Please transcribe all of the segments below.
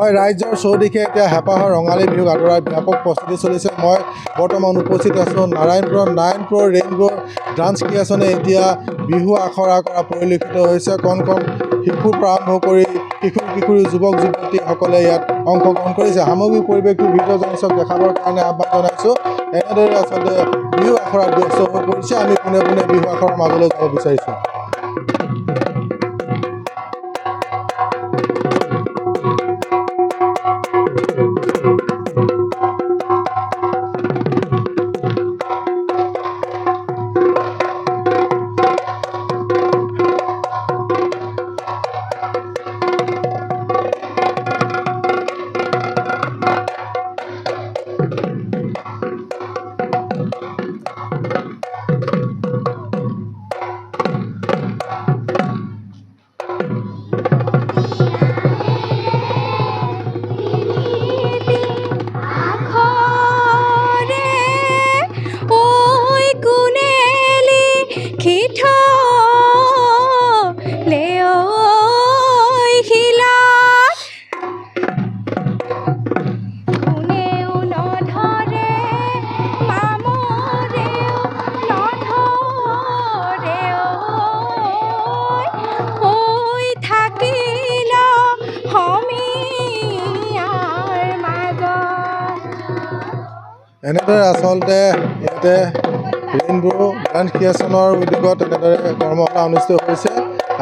মই ৰাজ্যৰ চৌদিশে এতিয়া হেঁপাহৰ ৰঙালী বিহুক আদৰাৰ ব্যাপক প্ৰস্তুতি চলিছে। মই বৰ্তমান উপস্থিত আছোঁ নাৰায়ণপুৰৰ ৰেইনব' ডান্স ক্ৰিয়েশ্যনে এতিয়া বিহু আখৰা কৰা পৰিলক্ষিত হৈছে। কণ কণ শিশুৰ পৰা আৰম্ভ কৰি কিশোৰী যুৱক যুৱতীসকলে ইয়াত অংশগ্ৰহণ কৰিছে। সামগ্ৰিক পৰিৱেশটো ভিডিঅ' জনচক দেখাবৰ কাৰণে আহ্বান জনাইছোঁ। এনেদৰে আচলতে বিহু আখৰাত ব্যস্ত হৈ পৰিছে। আমি পোনে পোনে বিহু আখৰাৰ মাজলৈ যাব বিচাৰিছোঁ। এনেদৰে আচলতে ইয়াতে ৰেইনব' ডান্স ক্ৰিয়েশ্যনৰ উদ্যোগত এনেদৰে কৰ্মশালা অনুষ্ঠিত হৈছে।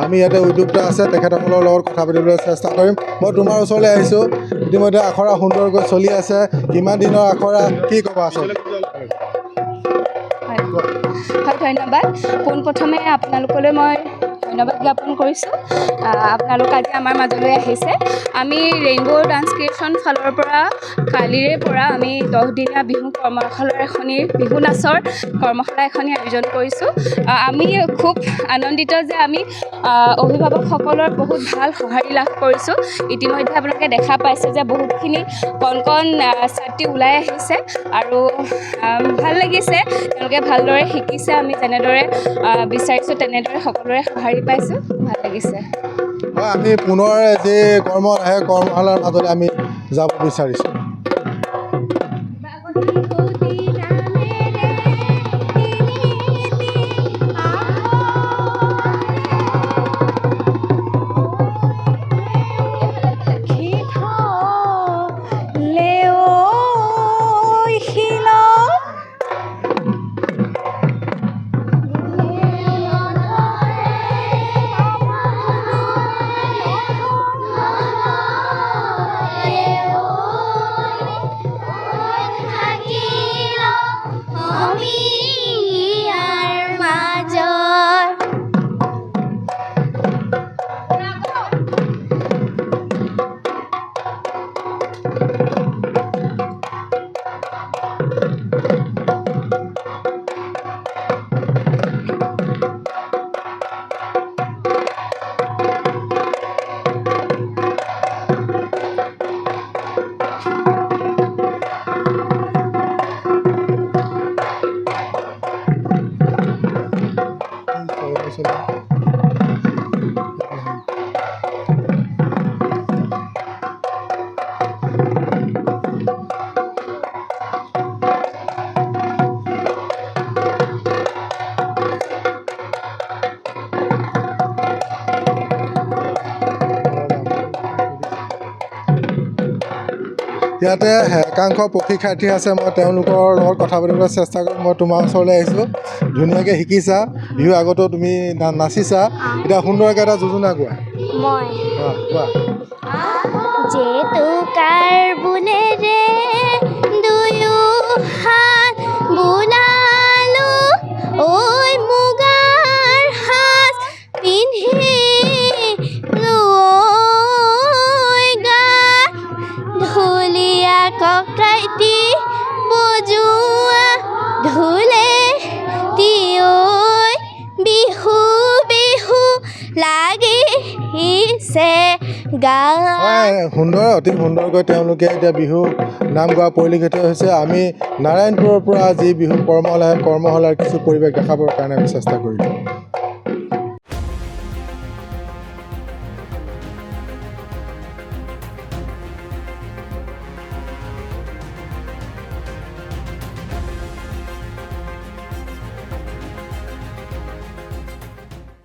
আমি ইয়াতে উদ্যোক্তা আছে, তেখেতসকলৰ লগত কথা পাতিবলৈ চেষ্টা কৰিম। মই তোমাৰ ওচৰলৈ আহিছোঁ। ইতিমধ্যে আখৰা সুন্দৰকৈ চলি আছে। কিমান দিনৰ আখৰা, কি ক'বা আচলতে? হয়, ধন্যবাদ। পোনপ্ৰথমে আপোনালোকলৈ মই ধন্যবাদ জ্ঞাপন কৰিছোঁ। আপোনালোক আজি আমাৰ মাজলৈ আহিছে। আমি ৰেইনব' ডান্স ক্ৰিয়েশ্যন ফালৰ পৰা কালিৰে পৰা আমি 10 দিনীয়া বিহু বিহু নাচৰ কৰ্মশালা এখনি আয়োজন কৰিছোঁ। আমি খুব আনন্দিত যে আমি অভিভাৱকসকলৰ বহুত ভাল সঁহাৰি লাভ কৰিছোঁ। ইতিমধ্যে আপোনালোকে দেখা পাইছে যে বহুতখিনি কণ কণ ছাত্ৰী ওলাই আহিছে আৰু ভাল লাগিছে। তেওঁলোকে ভালদৰে শিকিছে। আমি যেনেদৰে বিচাৰিছোঁ তেনেদৰে সকলোৰে সঁহাৰি পাইছোঁ। ভাল লাগিছে। হয়, আমি পুনৰ যি কৰ্মশালাৰ মাজলৈ আমি যাব বিচাৰিছোঁ। ইয়াতে একাংশ প্ৰশিক্ষাৰ্থী আছে। মই তেওঁলোকৰ লগত কথা পাতিবলৈ চেষ্টা কৰিম। মই তোমাৰ ওচৰলৈ আহিছোঁ। ধুনীয়াকৈ শিকিছা, বিহু আগতো তুমি নাচিছা, এতিয়া সুন্দৰকৈ এটা যোজনা কোৱা। মই কোৱা। জেতুকাৰ বুলেৰে দুয়ো হাত বোলালো, ঐ মুগাৰ সাজ পিন্ধিলো, গাত ঢুলীয়া ককাইটি বজোৱা ঢোলে বিহু বিহু লাগিছে হয়, অতি সুন্দৰকৈ তেওঁলোকে এতিয়া বিহু নাম গোৱা পৰিলক্ষিত হৈছে। আমি নাৰায়ণপুৰৰ পৰা যি বিহু কৰ্মশালাৰ কিছু পৰিৱেশ দেখাবৰ কাৰণে আমি চেষ্টা কৰিলোঁ।